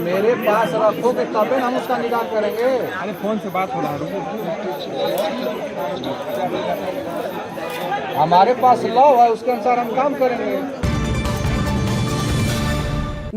मेरे पास रखोगे तबे ना हम उसका निकाह करेंगे। अरे फोन से बात हो रहा है। हमारे पास लॉ है, उसके अनुसार हम काम करेंगे।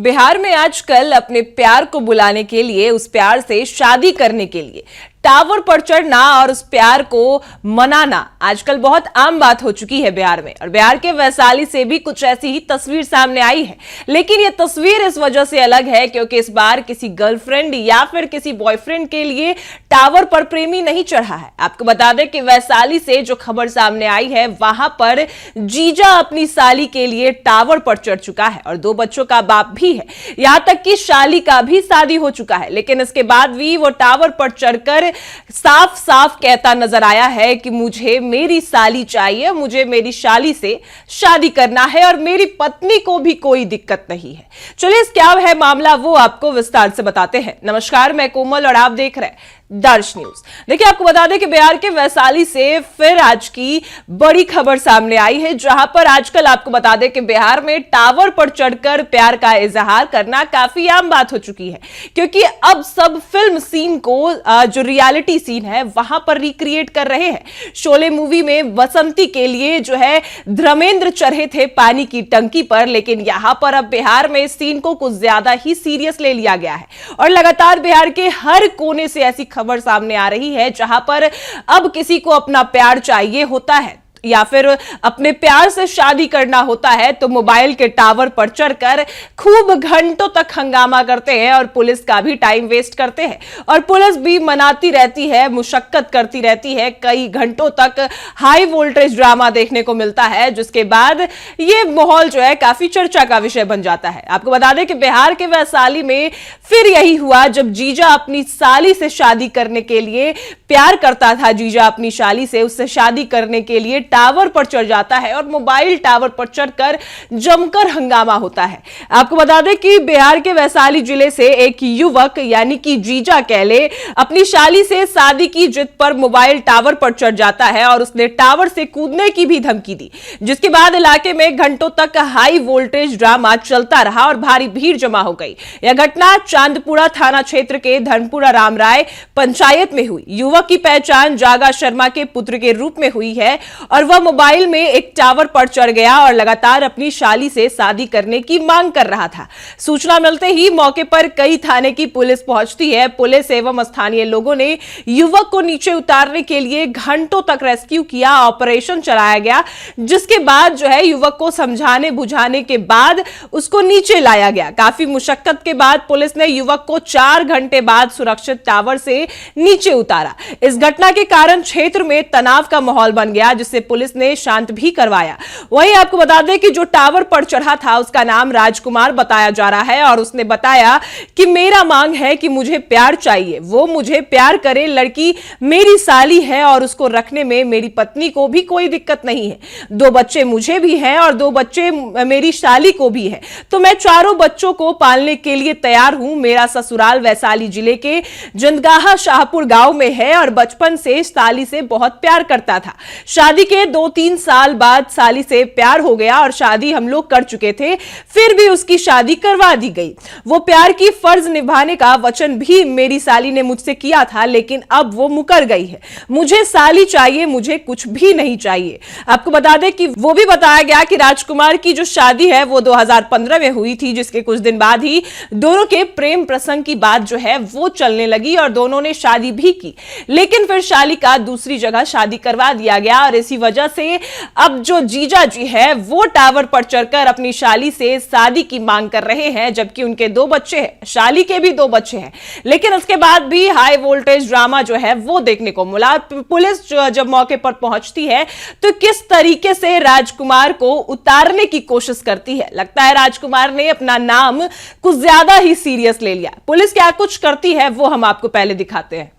बिहार में आजकल अपने प्यार को बुलाने के लिए, उस प्यार से शादी करने के लिए टावर पर चढ़ना और उस प्यार को मनाना आजकल बहुत आम बात हो चुकी है बिहार में। और बिहार के वैशाली से भी कुछ ऐसी ही तस्वीर सामने आई है, लेकिन यह तस्वीर इस वजह से अलग है क्योंकि इस बार किसी गर्लफ्रेंड या फिर किसी बॉयफ्रेंड के लिए टावर पर प्रेमी नहीं चढ़ा है। आपको बता दें कि वैशाली से जो खबर सामने आई है, वहां पर जीजा अपनी साली के लिए टावर पर चढ़ चुका है और 2 बच्चों का बाप भी है। यहां तक कि साली का भी शादी हो चुका है, लेकिन इसके बाद भी वो टावर पर चढ़कर साफ साफ कहता नजर आया है कि मुझे मेरी साली चाहिए, मुझे मेरी साली से शादी करना है और मेरी पत्नी को भी कोई दिक्कत नहीं है। चलिए इस क्या है मामला, वो आपको विस्तार से बताते हैं। नमस्कार, मैं कोमल और आप देख रहे हैं दर्श न्यूज। देखिए, आपको बता दें कि बिहार के वैशाली से फिर आज की बड़ी खबर सामने आई है, जहां पर आजकल आपको बता दें कि बिहार में टावर पर चढ़कर प्यार का इजहार करना काफी आम बात हो चुकी है, क्योंकि अब सब फिल्म सीन को जो रियलिटी सीन है वहां पर रिक्रिएट कर रहे हैं। शोले मूवी में बसंती के लिए जो है धर्मेंद्र चढ़े थे पानी की टंकी पर, लेकिन यहां पर अब बिहार में इस सीन को कुछ ज्यादा ही सीरियस ले लिया गया है और लगातार बिहार के हर कोने से ऐसी खबर सामने आ रही है जहां पर अब किसी को अपना प्यार चाहिए होता है या फिर अपने प्यार से शादी करना होता है तो मोबाइल के टावर पर चढ़कर खूब घंटों तक हंगामा करते हैं और पुलिस का भी टाइम वेस्ट करते हैं और पुलिस भी मनाती रहती है, मुशक्कत करती रहती है। कई घंटों तक हाई वोल्टेज ड्रामा देखने को मिलता है, जिसके बाद ये माहौल जो है काफी चर्चा का विषय बन जाता है। आपको बता दें कि बिहार के वैशाली में फिर यही हुआ जब जीजा अपनी साली से शादी करने के लिए प्यार करता था। जीजा अपनी साली से उससे शादी करने के लिए टावर पर चढ़ जाता है और मोबाइल टावर पर चढ़कर जमकर हंगामा होता है। आपको बता दें कि बिहार के वैशाली जिले से एक युवक यानी कि जीजा कह ले, अपनी साली से शादी की जिद पर मोबाइल टावर पर चढ़ जाता है और उसने टावर से कूदने की भी धमकी दी, जिसके बाद इलाके में घंटों तक हाई वोल्टेज ड्रामा चलता रहा और भारी भीड़ जमा हो गई। यह घटना चांदपुरा थाना क्षेत्र के धनपुरा रामराय पंचायत में हुई। युवक की पहचान जागा शर्मा के पुत्र के रूप में हुई है और वह मोबाइल में एक टावर पर चढ़ गया और लगातार अपनी साली से शादी करने की मांग कर रहा था। सूचना मिलते ही मौके पर कई थाने की पुलिस पहुंचती है। पुलिस एवं स्थानीय लोगों ने युवक को नीचे उतारने के लिए घंटों तक रेस्क्यू किया, ऑपरेशन चलाया गया, जिसके बाद जो है युवक को समझाने बुझाने के बाद उसको नीचे लाया गया। काफी मुशक्कत के बाद पुलिस ने युवक को 4 घंटे बाद सुरक्षित टावर से नीचे उतारा। इस घटना के कारण क्षेत्र में तनाव का माहौल बन गया, जिससे पुलिस ने शांत भी करवाया। वहीं आपको बता दें कि जो टावर पर चढ़ा था उसका नाम राजकुमार बताया जा रहा है और उसने बताया कि मेरा मांग है कि मुझे प्यार चाहिए, वो मुझे प्यार करे, लड़की मेरी साली है और उसको रखने में मेरी पत्नी को भी कोई दिक्कत नहीं है। 2 बच्चे मुझे भी हैं और 2 बच्चे मेरी साली को भी है, तो मैं चारों बच्चों को पालने के लिए तैयार हूं। मेरा ससुराल वैशाली जिले के जंदगाहा शाहपुर गांव में है और बचपन से साली से बहुत प्यार करता था। शादी के 2-3 साल बाद साली से प्यार हो गया और शादी हम लोग कर चुके थे, फिर भी उसकी शादी करवा दी गई। वो प्यार की फर्ज निभाने का वचन भी मेरी साली ने मुझसे किया था, लेकिन अब वो मुकर गई है। मुझे साली चाहिए, मुझे कुछ भी नहीं चाहिए। आपको बता दें कि वो भी बताया गया कि राजकुमार की जो शादी है वो 2015 में हुई थी, जिसके कुछ दिन बाद ही दोनों के प्रेम प्रसंग की बात जो है वो चलने लगी और दोनों ने शादी भी की, लेकिन फिर साली का दूसरी जगह शादी करवा दिया गया और इसी वजह से अब जो जीजा जी है वो टावर पर चढ़कर अपनी साली से शादी की मांग कर रहे हैं, जबकि उनके 2 बच्चे हैं, साली के भी 2 बच्चे हैं, लेकिन उसके बाद भी हाई वोल्टेज ड्रामा जो है वो देखने को मिला। पुलिस जब मौके पर पहुंचती है तो किस तरीके से राजकुमार को उतारने की कोशिश करती है। लगता है राजकुमार ने अपना नाम कुछ ज्यादा ही सीरियस ले लिया। पुलिस क्या कुछ करती है वो हम आपको पहले दिखाते हैं।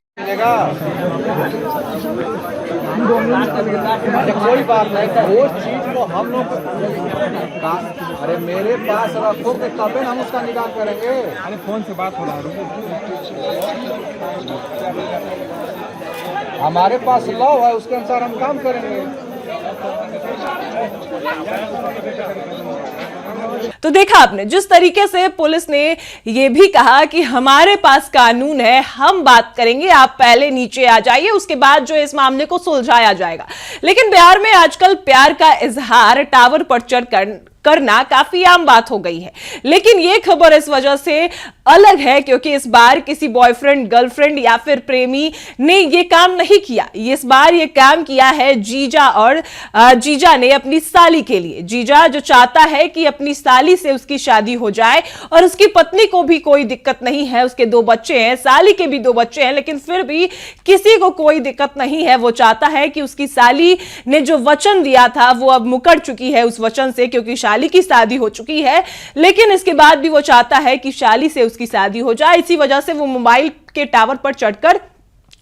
कोई बात नहीं, वो चीज को हम लोग अरे मेरे पास रखोगे तबे ना हम उसका निकाह करेंगे। अरे फोन से बात हो रहा है। हमारे पास लॉ है, उसके अनुसार हम काम करेंगे। तो देखा आपने, जिस तरीके से पुलिस ने यह भी कहा कि हमारे पास कानून है, हम बात करेंगे, आप पहले नीचे आ जाइए, उसके बाद जो इस मामले को सुलझाया जाएगा। लेकिन बिहार में आजकल प्यार का इजहार टावर पर चढ़कर करना काफी आम बात हो गई है। लेकिन यह खबर इस वजह से अलग है क्योंकि इस बार किसी बॉयफ्रेंड, गर्लफ्रेंड या फिर प्रेमी ने यह काम नहीं किया। इस बार यह काम किया है जीजा, और जीजा ने अपनी साली के लिए। जीजा जो चाहता है कि अपनी साली से उसकी शादी हो जाए और उसकी पत्नी को भी कोई दिक्कत नहीं है, उसके 2 बच्चे हैं, साली के भी 2 बच्चे हैं, लेकिन फिर भी किसी को कोई दिक्कत नहीं है। वो चाहता है कि उसकी साली ने जो वचन दिया था वो अब मुकर चुकी है उस वचन से, क्योंकि शाली की शादी हो चुकी है, लेकिन इसके बाद भी वो चाहता है कि शाली से उसकी शादी हो जाए। इसी वजह से वो मोबाइल के टावर पर चढ़कर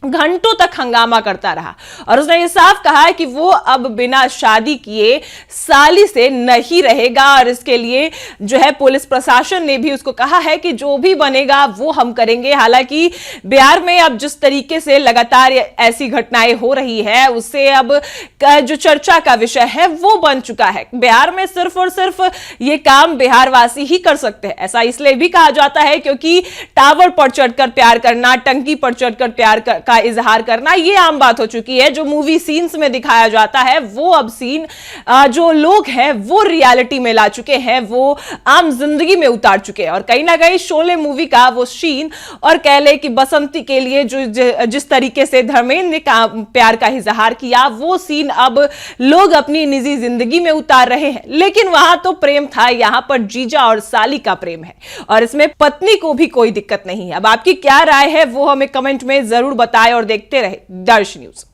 घंटों तक हंगामा करता रहा और उसने ये साफ कहा है कि वो अब बिना शादी किए साली से नहीं रहेगा। और इसके लिए जो है पुलिस प्रशासन ने भी उसको कहा है कि जो भी बनेगा वो हम करेंगे। हालांकि बिहार में अब जिस तरीके से लगातार ऐसी घटनाएं हो रही है, उससे अब जो चर्चा का विषय है वो बन चुका है। बिहार में सिर्फ और सिर्फ ये काम बिहारवासी ही कर सकते हैं। ऐसा इसलिए भी कहा जाता है क्योंकि टावर पर चढ़कर प्यार करना, टंकी पर चढ़कर प्यार का इजहार करना, ये आम बात हो चुकी है। जो मूवी सीन्स में दिखाया जाता है वो अब सीन जो लोग हैं वो रियलिटी में ला चुके हैं, वो आम जिंदगी में उतार चुके हैं। और कहीं ना कहीं शोले मूवी का वो सीन और कह ले कि बसंती के लिए जो जिस तरीके से धर्मेंद्र ने प्यार का इजहार किया, वो सीन अब लोग अपनी निजी जिंदगी में उतार रहे हैं। लेकिन वहां तो प्रेम था, यहां पर जीजा और साली का प्रेम है और इसमें पत्नी को भी कोई दिक्कत नहीं है। अब आपकी क्या राय है वो हमें कमेंट में जरूर बताएं और देखते रहे दर्श न्यूज।